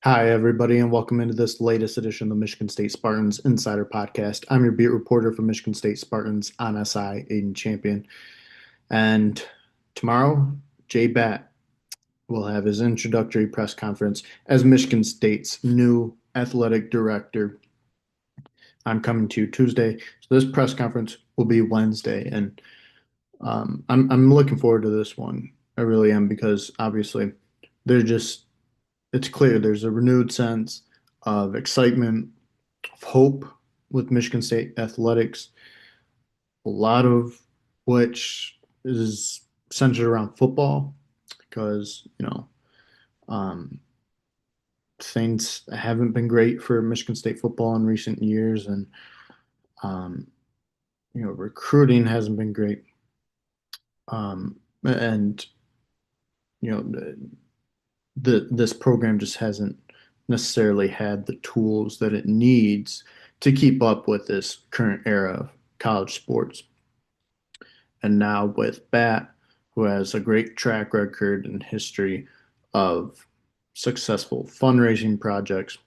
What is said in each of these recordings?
Hi, everybody, and welcome into this latest edition of the Michigan State Spartans Insider Podcast. I'm your beat reporter for Michigan State Spartans on SI, Aidan Champion. And tomorrow, Batt will have his introductory press conference as Michigan State's new athletic director. I'm coming to you Tuesday. So this press conference will be Wednesday, and I'm looking forward to this one. I really am because obviously they're just it's clear there's a renewed sense of excitement, of hope with Michigan State athletics, a lot of which is centered around football because, um, things haven't been great for Michigan State football in recent years, and, um, recruiting hasn't been great. And, this program just hasn't necessarily had the tools that it needs to keep up with this current era of college sports. And now with Batt, who has a great track record and history of successful fundraising projects,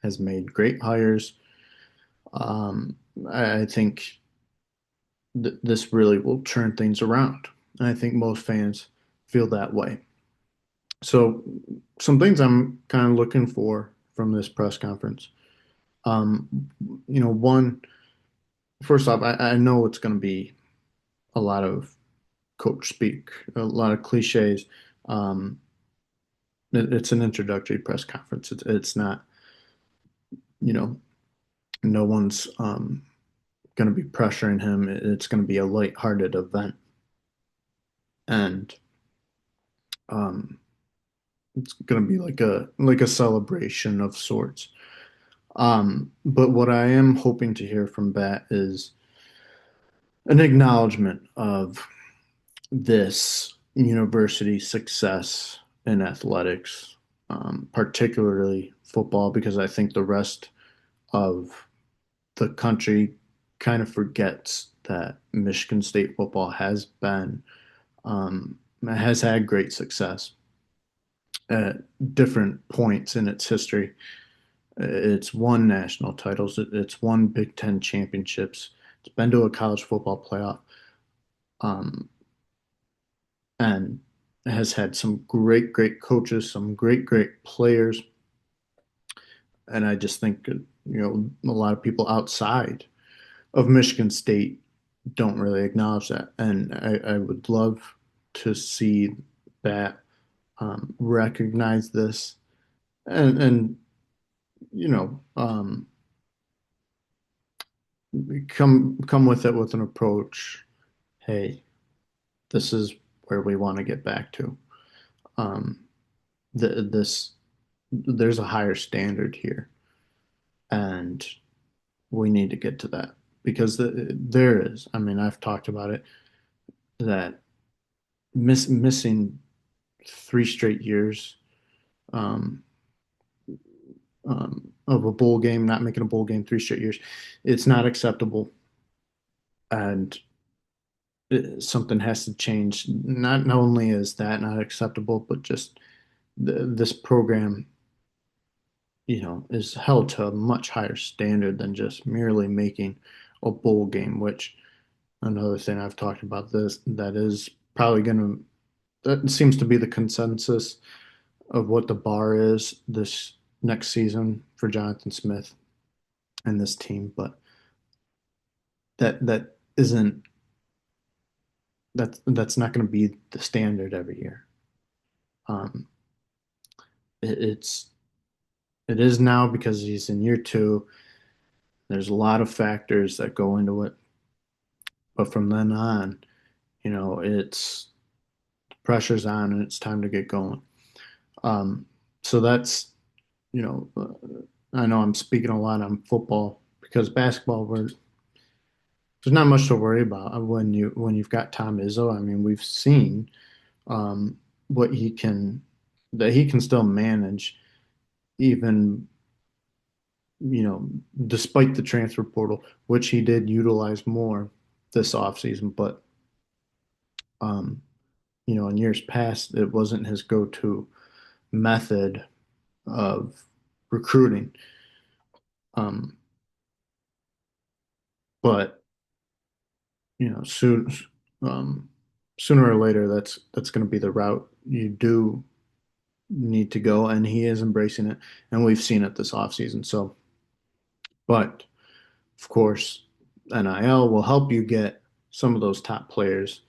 has made great hires. Um, I think this really will turn things around. And I think most fans feel that way. So, some things I'm kind of looking for from this press conference. Um, one, first off, I know it's going to be a lot of coach speak, a lot of cliches. Um, it's an introductory press conference. It's not, you know, no one's going to be pressuring him. It's going to be a lighthearted event, and um, it's going to be like a celebration of sorts. But what I am hoping to hear from Bat is an acknowledgement of this university success in athletics, particularly football, because I think the rest of the country kind of forgets that Michigan State football has had great success at different points in its history. It's won national titles. It's won Big Ten championships. It's been to a college football playoff, um, and has had some great, great coaches, some great, great players. And I just think, a lot of people outside of Michigan State don't really acknowledge that. And I would love to see that recognize this and you know, come with it with an approach. Hey, this is where we want to get back to. Um, this there's a higher standard here, and we need to get to that because there is. I mean, I've talked about it that missing 3 straight years um, of a bowl game, not making a bowl game 3 straight years, it's not acceptable, and something has to change. Not only is that not acceptable, but just this program, is held to a much higher standard than just merely making a bowl game. Which another thing I've talked about this that is probably going to that seems to be the consensus of what the bar is this next season for Jonathan Smith and this team, but that isn't that's not going to be the standard every year. Um, it's it is now because he's in year two. There's a lot of factors that go into it, but from then on, it's pressure's on and it's time to get going. Um, so that's you know, I know I'm speaking a lot on football because basketball, there's not much to worry about when you've got Tom Izzo. I mean, we've seen um, what he can that he can still manage even despite the transfer portal, which he did utilize more this offseason. But in years past, it wasn't his go-to method of recruiting. Um, but soon, um, sooner or later, that's going to be the route you do need to go, and he is embracing it, and we've seen it this offseason. So, but of course, NIL will help you get some of those top players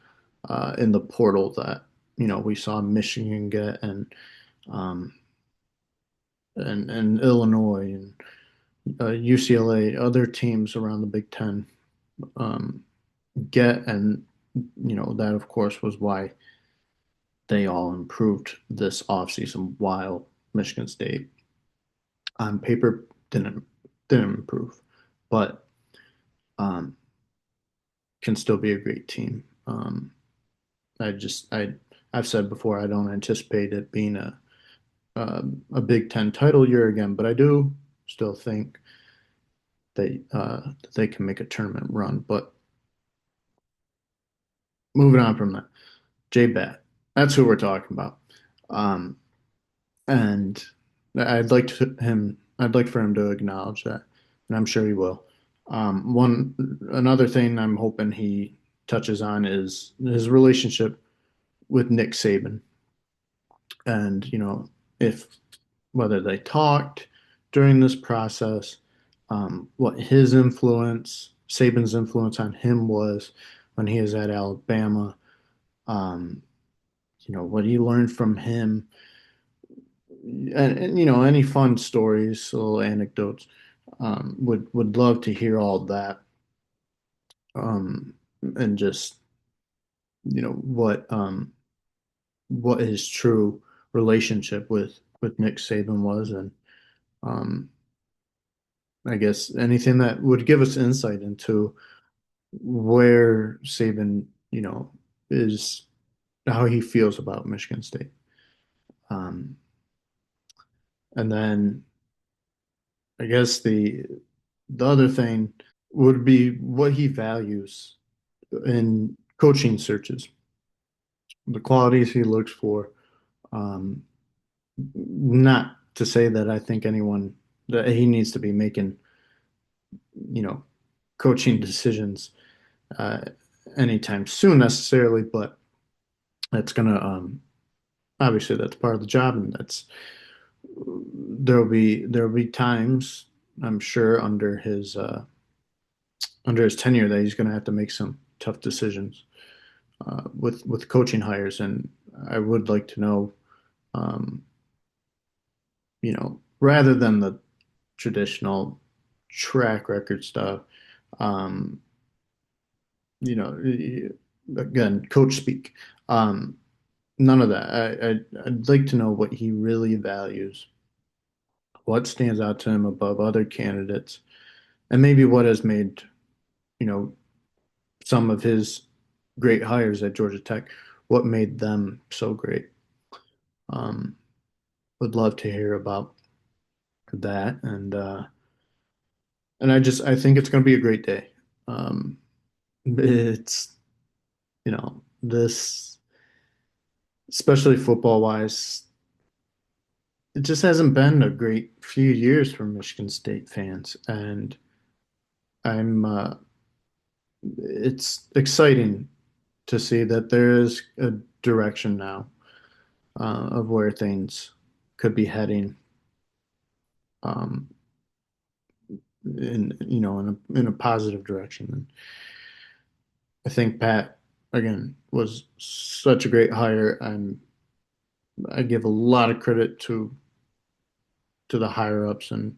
in the portal that we saw Michigan get um, and Illinois and UCLA, other teams around the Big Ten um, get, and that of course was why they all improved this offseason, while Michigan State on paper didn't improve, but um, can still be a great team. I've said before I don't anticipate it being a Big Ten title year again, but I do still think that they can make a tournament run. But moving on from that, J Batt, that's who we're talking about. Um, and I'd like for him to acknowledge that, and I'm sure he will. One another thing I'm hoping he touches on is his relationship with Nick Saban, and if whether they talked during this process, what his influence, Saban's influence on him was when he was at Alabama, um, what he learned from him, and any fun stories, little anecdotes. Would love to hear all that, and just what his true relationship with Nick Saban was, and um, I guess anything that would give us insight into where Saban, is how he feels about Michigan State. Um, and then I guess the other thing would be what he values in coaching searches, the qualities he looks for. Um, Not to say that I think anyone that he needs to be making, you know, coaching decisions uh, anytime soon necessarily, but that's gonna obviously that's part of the job, and that's there'll be times I'm sure under his tenure that he's gonna have to make some tough decisions with coaching hires, and I would like to know, um, rather than the traditional track record stuff, um, again, coach speak. Um, None of that. I'd like to know what he really values, what stands out to him above other candidates, and maybe what has made, you know, some of his great hires at Georgia Tech, what made them so great. Um, would love to hear about that, and I think it's going to be a great day. Um, it's this, especially football wise, it just hasn't been a great few years for Michigan State fans, and I'm it's exciting to see that there is a direction now of where things could be heading, um, in a positive direction. And I think Pat again was such a great hire, and I give a lot of credit to the higher ups, and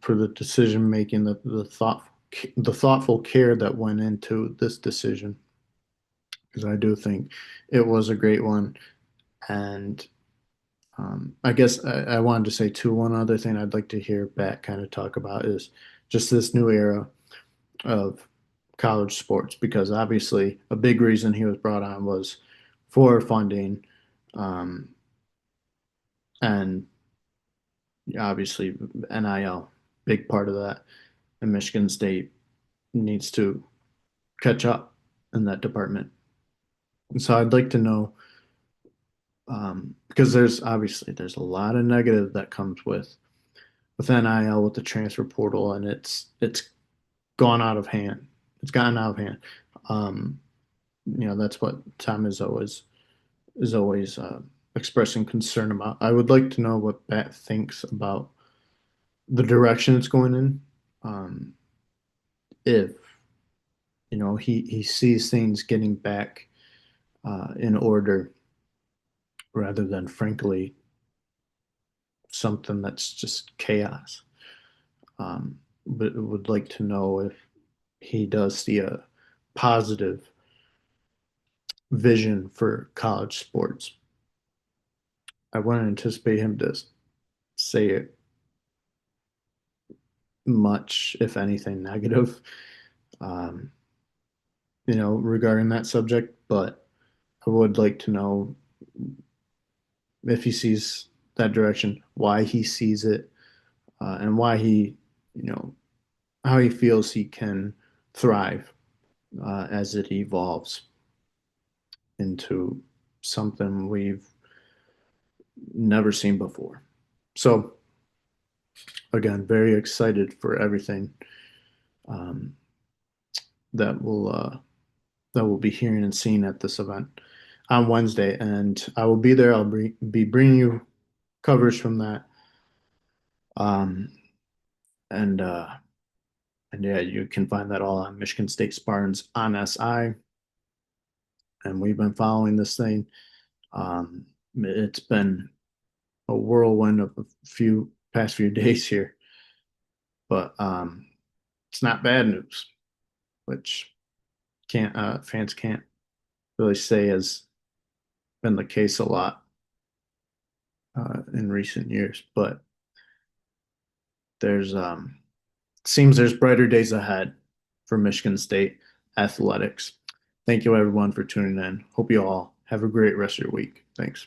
for the decision making, the thoughtful care that went into this decision, because I do think it was a great one. And I guess I wanted to say too, one other thing I'd like to hear Bat kind of talk about is just this new era of college sports, because obviously a big reason he was brought on was for funding, um, and obviously NIL, big part of that. And Michigan State needs to catch up in that department. And so I'd like to know Because there's a lot of negative that comes with NIL, with the transfer portal, and it's gone out of hand. It's gotten out of hand. Um, that's what Tom is always expressing concern about. I would like to know what Batt thinks about the direction it's going in. If he sees things getting back in order rather than frankly something that's just chaos. But would like to know if he does see a positive vision for college sports. I wouldn't anticipate him to say it much, if anything, negative, um, regarding that subject. But I would like to know if he sees that direction, why he sees it, and why you know, how he feels he can thrive as it evolves into something we've never seen before. So, again, very excited for everything um, that we'll be hearing and seeing at this event on Wednesday, and I will be there. I'll be bringing you coverage from that, um, and uh, and yeah, you can find that all on Michigan State Spartans on SI, and we've been following this thing. It's been a whirlwind of a few past few days here, but it's not bad news, which can't fans can't really say has been the case a lot in recent years. But there's seems there's brighter days ahead for Michigan State athletics. Thank you everyone for tuning in. Hope you all have a great rest of your week. Thanks.